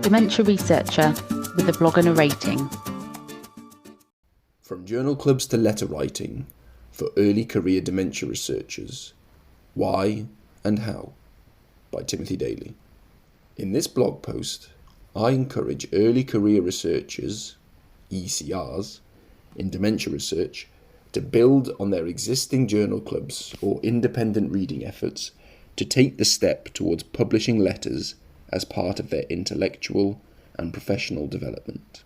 Dementia Researcher with a blog and a rating. From journal clubs to letter writing for early career dementia researchers, Why and How, by Timothy Daly. In this blog post, I encourage early career researchers, ECRs, in dementia research to build on their existing journal clubs or independent reading efforts to take the step towards publishing letters as part of their intellectual and professional development.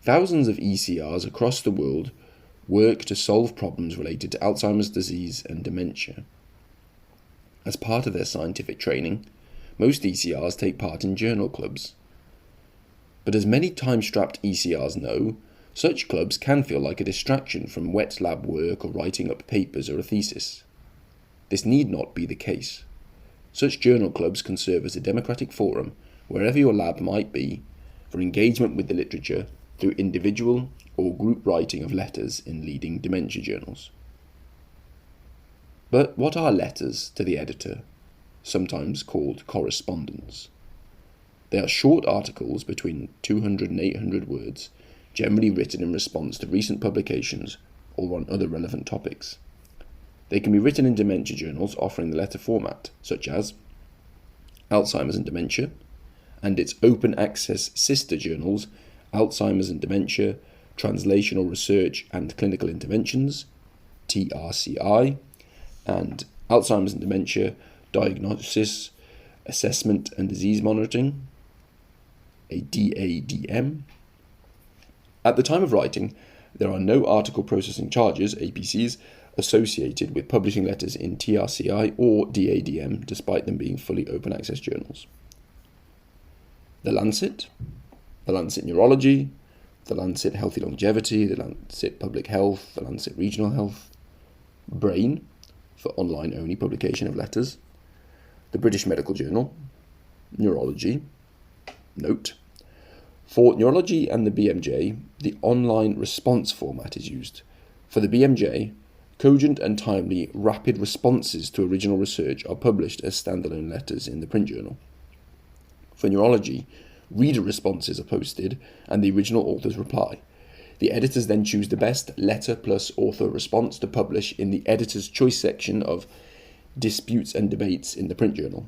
Thousands of ECRs across the world work to solve problems related to Alzheimer's disease and dementia. As part of their scientific training, most ECRs take part in journal clubs. But as many time-strapped ECRs know, such clubs can feel like a distraction from wet lab work or writing up papers or a thesis. This need not be the case. Such journal clubs can serve as a democratic forum, wherever your lab might be, for engagement with the literature through individual or group writing of letters in leading dementia journals. But what are letters to the editor, sometimes called correspondence? They are short articles between 200 and 800 words, generally written in response to recent publications or on other relevant topics. They can be written in dementia journals offering the letter format, such as Alzheimer's and Dementia, and its open access sister journals, Alzheimer's and Dementia, Translational Research and Clinical Interventions, TRCI, and Alzheimer's and Dementia, Diagnosis, Assessment and Disease Monitoring, a DADM. At the time of writing, there are no article processing charges, APCs, associated with publishing letters in TRCI or DADM, despite them being fully open access journals. The Lancet Neurology, the Lancet Healthy Longevity, the Lancet Public Health, the Lancet Regional Health, Brain, for online-only publication of letters, the British Medical Journal, Neurology, Note. For Neurology and the BMJ, the online response format is used. For the BMJ, cogent and timely rapid responses to original research are published as standalone letters in the print journal. For Neurology, reader responses are posted and the original authors reply. The editors then choose the best letter plus author response to publish in the editor's choice section of disputes and debates in the print journal.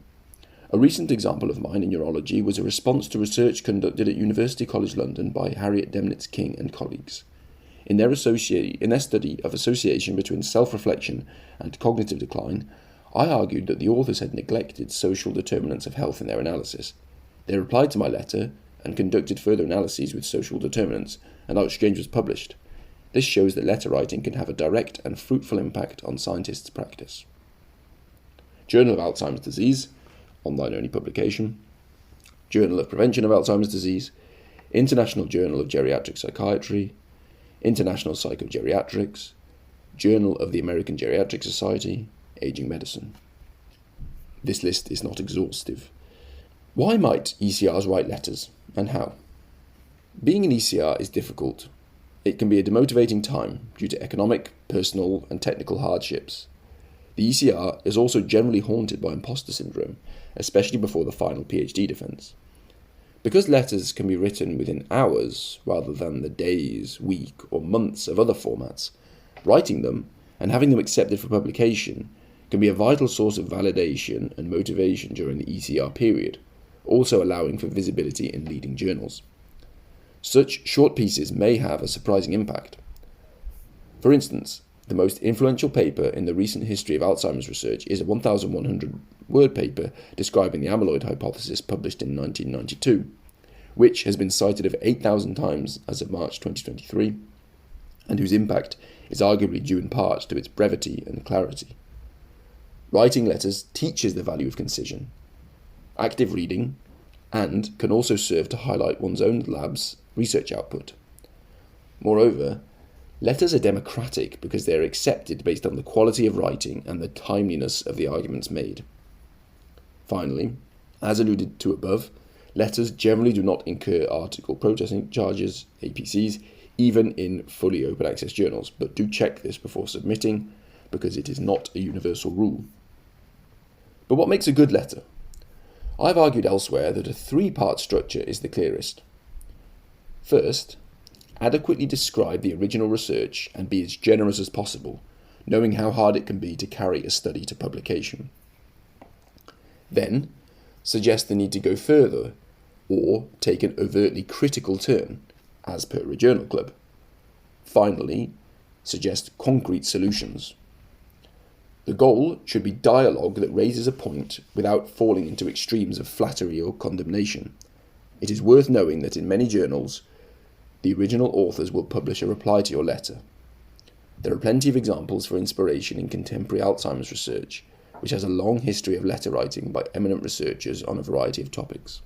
A recent example of mine in neurology was a response to research conducted at University College London by Harriet Demnitz-King and colleagues. In their study of association between self-reflection and cognitive decline, I argued that the authors had neglected social determinants of health in their analysis. They replied to my letter and conducted further analyses with social determinants, and our exchange was published. This shows that letter writing can have a direct and fruitful impact on scientists' practice. Journal of Alzheimer's Disease, online-only publication. Journal of Prevention of Alzheimer's Disease, International Journal of Geriatric Psychiatry, International Psychogeriatrics, Journal of the American Geriatric Society, Aging Medicine. This list is not exhaustive. Why might ECRs write letters, and how? Being an ECR is difficult. It can be a demotivating time due to economic, personal, and technical hardships. The ECR is also generally haunted by imposter syndrome, especially before the final PhD defense. Because letters can be written within hours rather than the days, week, or months of other formats, writing them and having them accepted for publication can be a vital source of validation and motivation during the ECR period, also allowing for visibility in leading journals. Such short pieces may have a surprising impact. For instance, the most influential paper in the recent history of Alzheimer's research is a 1,100-word paper describing the amyloid hypothesis published in 1992, which has been cited over 8,000 times as of March 2023, and whose impact is arguably due in part to its brevity and clarity. Writing letters teaches the value of concision, active reading, and can also serve to highlight one's own lab's research output. Moreover, letters are democratic because they are accepted based on the quality of writing and the timeliness of the arguments made. Finally, as alluded to above, letters generally do not incur article processing charges, APCs, even in fully open access journals, but do check this before submitting because it is not a universal rule. But what makes a good letter? I've argued elsewhere that a three-part structure is the clearest. First, adequately describe the original research and be as generous as possible, knowing how hard it can be to carry a study to publication. Then, suggest the need to go further, or take an overtly critical turn, as per a journal club. Finally, suggest concrete solutions. The goal should be dialogue that raises a point without falling into extremes of flattery or condemnation. It is worth knowing that in many journals, the original authors will publish a reply to your letter. There are plenty of examples for inspiration in contemporary Alzheimer's research, which has a long history of letter writing by eminent researchers on a variety of topics.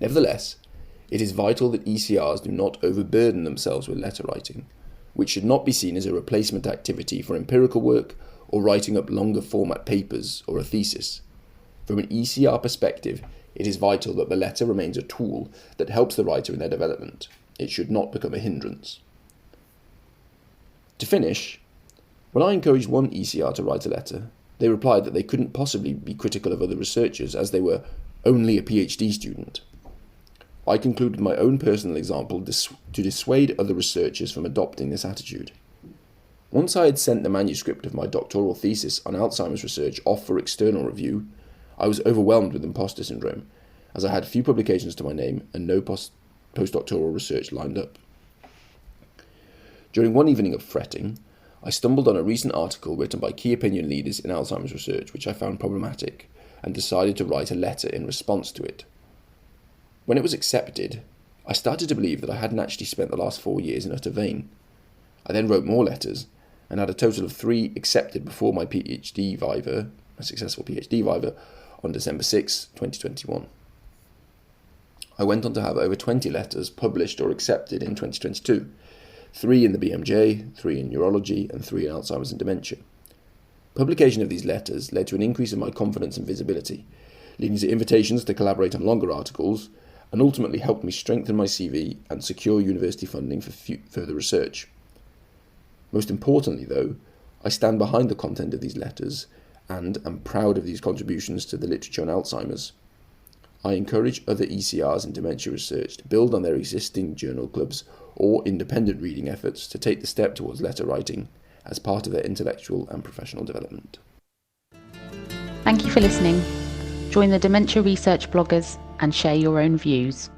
Nevertheless, it is vital that ECRs do not overburden themselves with letter writing, which should not be seen as a replacement activity for empirical work or writing up longer format papers or a thesis. From an ECR perspective, it is vital that the letter remains a tool that helps the writer in their development. It should not become a hindrance. To finish, when I encouraged one ECR to write a letter, they replied that they couldn't possibly be critical of other researchers as they were only a PhD student. I concluded my own personal example to dissuade other researchers from adopting this attitude. Once I had sent the manuscript of my doctoral thesis on Alzheimer's research off for external review, I was overwhelmed with imposter syndrome, as I had few publications to my name and no postdoctoral research lined up. During one evening of fretting, I stumbled on a recent article written by key opinion leaders in Alzheimer's research which I found problematic, and decided to write a letter in response to it. When it was accepted, I started to believe that I hadn't actually spent the last 4 years in utter vain. I then wrote more letters, and had a total of 3 accepted before my successful PhD viva, on December 6, 2021. I went on to have over 20 letters published or accepted in 2022, 3 in the BMJ, 3 in neurology, and 3 in Alzheimer's and dementia. Publication of these letters led to an increase in my confidence and visibility, leading to invitations to collaborate on longer articles, and ultimately helped me strengthen my CV and secure university funding for further research. Most importantly, though, I stand behind the content of these letters and am proud of these contributions to the literature on Alzheimer's. I encourage other ECRs in dementia research to build on their existing journal clubs or independent reading efforts to take the step towards letter writing as part of their intellectual and professional development. Thank you for listening. Join the Dementia Research bloggers and share your own views.